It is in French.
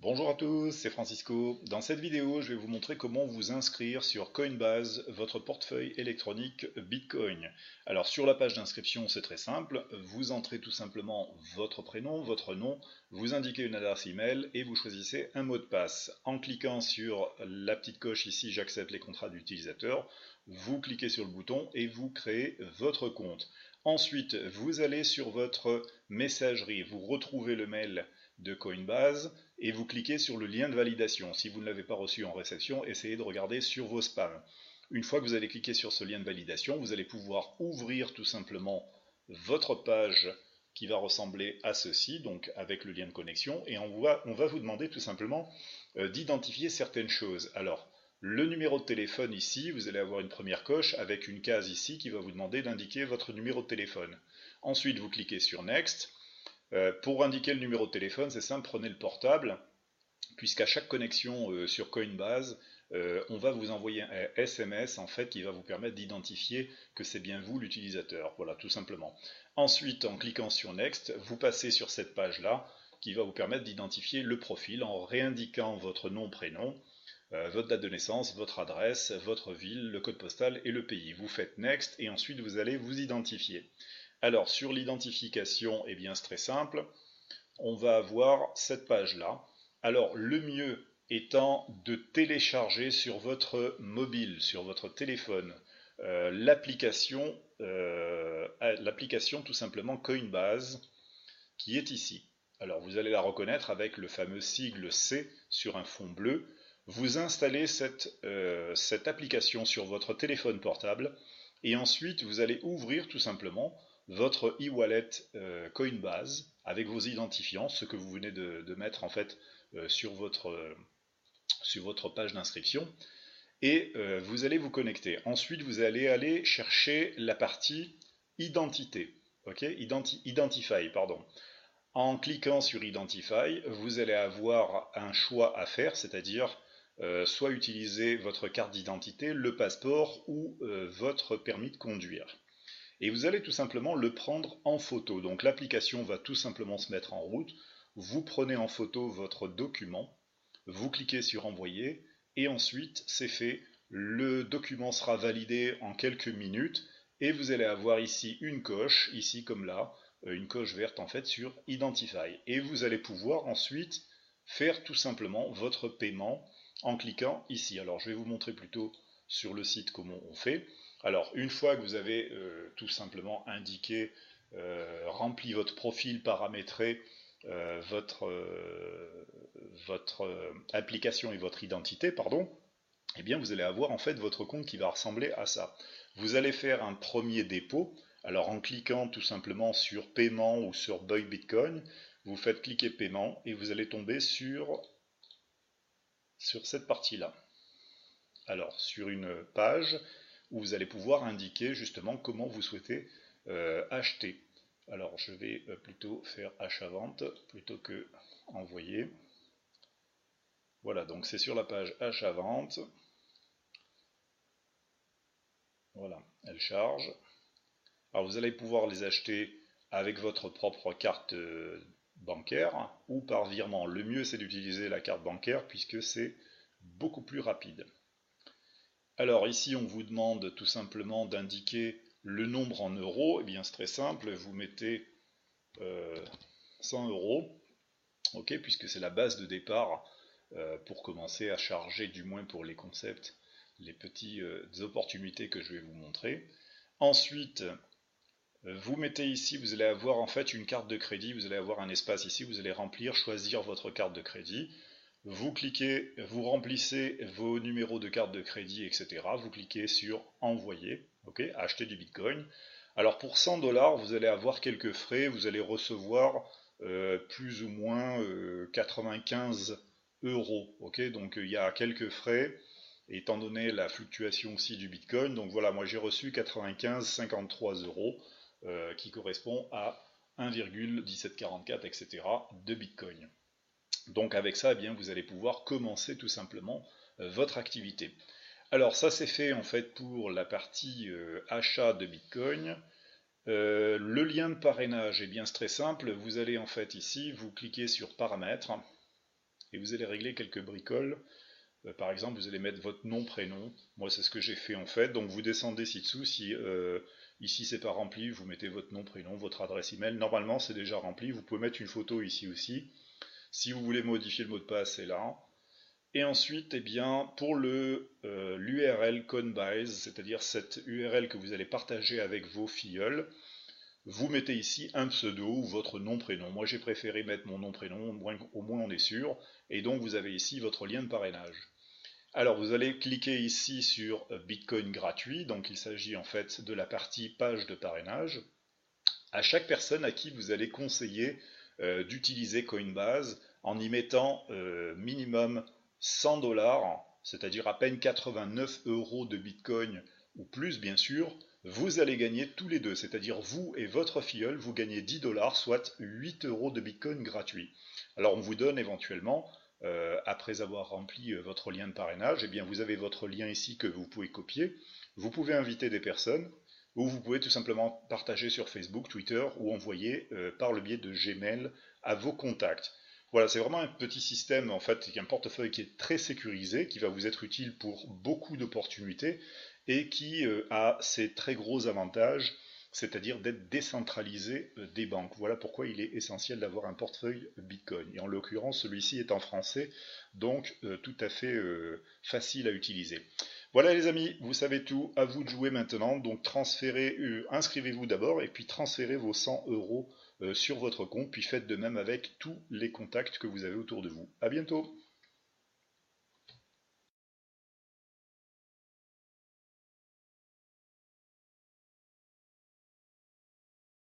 Bonjour à tous, c'est Francisco. Dans cette vidéo, je vais vous montrer comment vous inscrire sur Coinbase votre portefeuille électronique Bitcoin. Alors sur la page d'inscription, c'est très simple. Vous entrez tout simplement votre prénom, votre nom, vous indiquez une adresse email et vous choisissez un mot de passe. En cliquant sur la petite coche ici, j'accepte les contrats d'utilisateur, vous cliquez sur le bouton et vous créez votre compte. Ensuite, vous allez sur votre messagerie, vous retrouvez le mail de Coinbase et vous cliquez sur le lien de validation. Si vous ne l'avez pas reçu en réception, essayez de regarder sur vos spams. Une fois que vous allez cliquer sur ce lien de validation, vous allez pouvoir ouvrir tout simplement votre page qui va ressembler à ceci, donc avec le lien de connexion, et on va vous demander tout simplement d'identifier certaines choses. Alors, le numéro de téléphone ici, vous allez avoir une première coche avec une case ici qui va vous demander d'indiquer votre numéro de téléphone. Ensuite, vous cliquez sur Next. Pour indiquer le numéro de téléphone, c'est simple, prenez le portable, puisqu'à chaque connexion sur Coinbase, on va vous envoyer un SMS en fait qui va vous permettre d'identifier que c'est bien vous l'utilisateur. Voilà, tout simplement. Ensuite, en cliquant sur Next, vous passez sur cette page-là qui va vous permettre d'identifier le profil en réindiquant votre nom, prénom, votre date de naissance, votre adresse, votre ville, le code postal et le pays. Vous faites Next et ensuite vous allez vous identifier. Alors sur l'identification, eh bien c'est très simple, on va avoir cette page-là. Alors le mieux étant de télécharger sur votre mobile, sur votre téléphone, l'application tout simplement Coinbase qui est ici. Alors vous allez la reconnaître avec le fameux sigle C sur un fond bleu. Vous installez cette application sur votre téléphone portable et ensuite vous allez ouvrir tout simplement votre e-wallet Coinbase avec vos identifiants, ce que vous venez de mettre en fait sur votre page d'inscription, et vous allez vous connecter. Ensuite, vous allez aller chercher la partie identité, ok, Identify, pardon. En cliquant sur Identify, vous allez avoir un choix à faire, c'est-à-dire soit utiliser votre carte d'identité, le passeport ou votre permis de conduire. Et vous allez tout simplement le prendre en photo. Donc l'application va tout simplement se mettre en route. Vous prenez en photo votre document, vous cliquez sur envoyer et ensuite c'est fait. Le document sera validé en quelques minutes et vous allez avoir ici une coche, ici comme là, une coche verte en fait sur Identify. Et vous allez pouvoir ensuite faire tout simplement votre paiement en cliquant ici. Alors je vais vous montrer plutôt sur le site comment on fait. Alors, une fois que vous avez tout simplement indiqué, rempli votre profil, paramétré votre application et votre identité, pardon, eh bien vous allez avoir en fait votre compte qui va ressembler à ça. Vous allez faire un premier dépôt. Alors en cliquant tout simplement sur paiement ou sur Buy Bitcoin, vous faites cliquer paiement et vous allez tomber sur cette partie-là. Alors sur une page où vous allez pouvoir indiquer justement comment vous souhaitez acheter. Alors je vais plutôt faire achat-vente plutôt que envoyer. Voilà, donc c'est sur la page achat-vente. Voilà, elle charge. Alors vous allez pouvoir les acheter avec votre propre carte bancaire ou par virement. Le mieux c'est d'utiliser la carte bancaire puisque c'est beaucoup plus rapide. Alors ici on vous demande tout simplement d'indiquer le nombre en euros. Eh bien c'est très simple, vous mettez 100 euros, ok, puisque c'est la base de départ pour commencer à charger, du moins pour les concepts, les petites opportunités que je vais vous montrer. Ensuite, vous mettez ici, vous allez avoir en fait une carte de crédit, vous allez avoir un espace ici, vous allez remplir, choisir votre carte de crédit. Vous cliquez, vous remplissez vos numéros de carte de crédit, etc. Vous cliquez sur envoyer, ok, acheter du Bitcoin. Alors pour 100 $, vous allez avoir quelques frais, vous allez recevoir plus ou moins 95 euros, ok. Donc il y a quelques frais, étant donné la fluctuation aussi du Bitcoin. Donc voilà, moi j'ai reçu 95,53 euros, qui correspond à 1,1744, etc. de Bitcoin. Donc avec ça, eh bien, vous allez pouvoir commencer tout simplement votre activité. Alors ça c'est fait en fait pour la partie achat de Bitcoin. Le lien de parrainage, eh bien c'est très simple. Vous allez en fait ici, vous cliquez sur paramètres et vous allez régler quelques bricoles. Par exemple, vous allez mettre votre nom, prénom. Moi, c'est ce que j'ai fait en fait. Donc, vous descendez ci-dessous. Si ici c'est pas rempli, vous mettez votre nom, prénom, votre adresse email. Normalement, c'est déjà rempli. Vous pouvez mettre une photo ici aussi. Si vous voulez modifier le mot de passe, c'est là. Et ensuite, eh bien, pour l'URL Coinbase, c'est-à-dire cette URL que vous allez partager avec vos filleuls, vous mettez ici un pseudo ou votre nom prénom. Moi j'ai préféré mettre mon nom prénom, au moins on est sûr. Et donc vous avez ici votre lien de parrainage. Alors vous allez cliquer ici sur Bitcoin gratuit, donc il s'agit en fait de la partie page de parrainage. À chaque personne à qui vous allez conseiller d'utiliser Coinbase en y mettant minimum 100 $, c'est-à-dire à peine 89 € de Bitcoin ou plus bien sûr, vous allez gagner tous les deux, c'est-à-dire vous et votre filleul, vous gagnez 10 $, soit 8 € de Bitcoin gratuit. Alors on vous donne éventuellement, après avoir rempli votre lien de parrainage, eh bien vous avez votre lien ici que vous pouvez copier, vous pouvez inviter des personnes, ou vous pouvez tout simplement partager sur Facebook, Twitter, ou envoyer par le biais de Gmail à vos contacts. Voilà, c'est vraiment un petit système, en fait, un portefeuille qui est très sécurisé, qui va vous être utile pour beaucoup d'opportunités, et qui a ses très gros avantages, c'est-à-dire d'être décentralisé des banques. Voilà pourquoi il est essentiel d'avoir un portefeuille Bitcoin. Et en l'occurrence, celui-ci est en français, donc tout à fait facile à utiliser. Voilà les amis, vous savez tout, à vous de jouer maintenant, donc inscrivez-vous d'abord et puis transférez vos 100 € sur votre compte, puis faites de même avec tous les contacts que vous avez autour de vous. À bientôt!